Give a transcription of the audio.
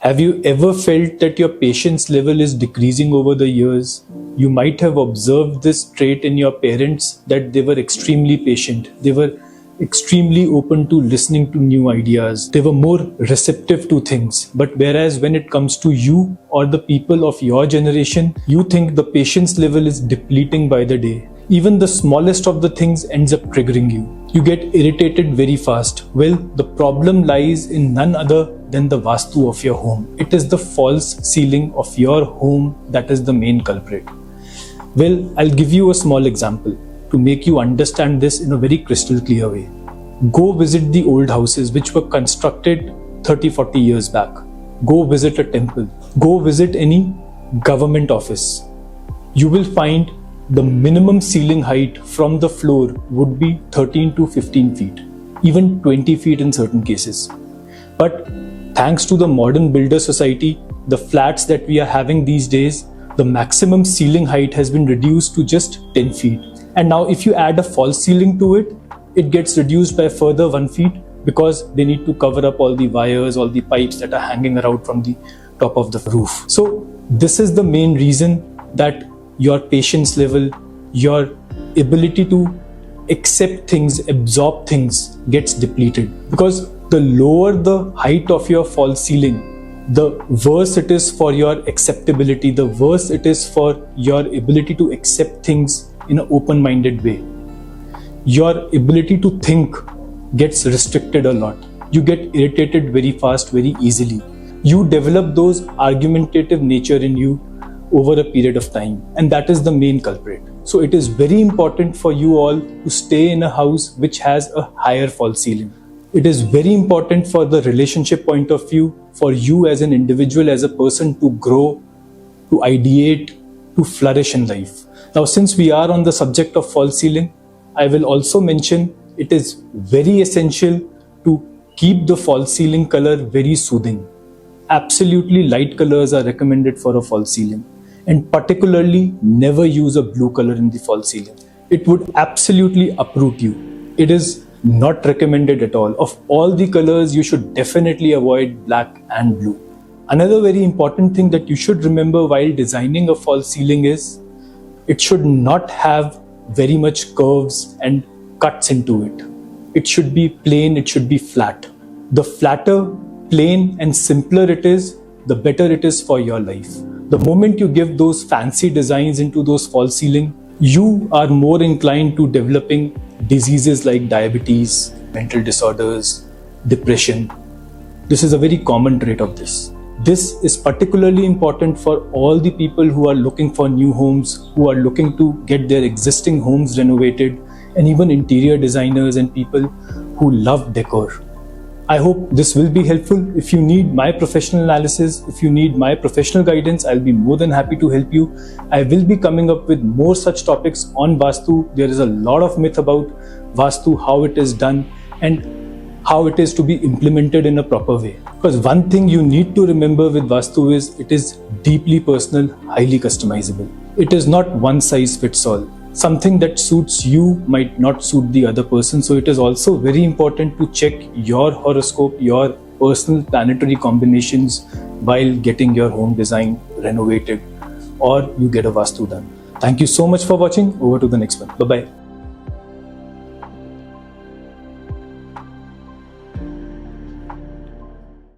Have you ever felt that your patience level is decreasing over the years? You might have observed this trait in your parents, that they were extremely patient. They were extremely open to listening to new ideas. They were more receptive to things. But whereas when it comes to you or the people of your generation, you think the patience level is depleting by the day. Even the smallest of the things ends up triggering you. You get irritated very fast. Well, the problem lies in none other than the Vastu of your home. It is the false ceiling of your home that is the main culprit. Well, I'll give you a small example to make you understand this in a very crystal clear way. Go visit the old houses which were constructed 30-40 years back. Go visit a temple. Go visit any government office. You will find the minimum ceiling height from the floor would be 13 to 15 feet, even 20 feet in certain cases. But thanks to the modern builder society, the flats that we are having these days, the maximum ceiling height has been reduced to just 10 feet. And now if you add a false ceiling to it, it gets reduced by further 1 feet because they need to cover up all the wires, all the pipes that are hanging around from the top of the roof. So this is the main reason that your patience level, your ability to accept things, absorb things gets depleted. Because the lower the height of your false ceiling, the worse it is for your acceptability, the worse it is for your ability to accept things in an open-minded way. Your ability to think gets restricted a lot. You get irritated very fast, very easily. You develop those argumentative nature in you over a period of time, and that is the main culprit. So it is very important for you all to stay in a house which has a higher false ceiling. It is very important for the relationship point of view, for you as an individual, as a person to grow, to ideate, to flourish in life. Now, since we are on the subject of false ceiling, I will also mention it is very essential to keep the false ceiling color very soothing. Absolutely light colors are recommended for a false ceiling. And particularly never use a blue color in the false ceiling. It would absolutely uproot you. It is not recommended at all. Of all the colors, you should definitely avoid black and blue. Another very important thing that you should remember while designing a false ceiling is it should not have very much curves and cuts into it. It should be plain, it should be flat. The flatter, plain and simpler it is, the better it is for your life. The moment you give those fancy designs into those false ceiling, you are more inclined to developing diseases like diabetes, mental disorders, depression. This is a very common trait of this. This is particularly important for all the people who are looking for new homes, who are looking to get their existing homes renovated, and even interior designers and people who love decor. I hope this will be helpful. If you need my professional analysis, if you need my professional guidance, I'll be more than happy to help you. I will be coming up with more such topics on Vastu. There is a lot of myth about Vastu, how it is done and how it is to be implemented in a proper way. Because one thing you need to remember with Vastu is it is deeply personal, highly customizable. It is not one size fits all. Something that suits you might not suit the other person. So it is also very important to check your horoscope, your personal planetary combinations while getting your home design renovated or you get a Vastu done. Thank you so much for watching. Over to the next one. Bye-bye.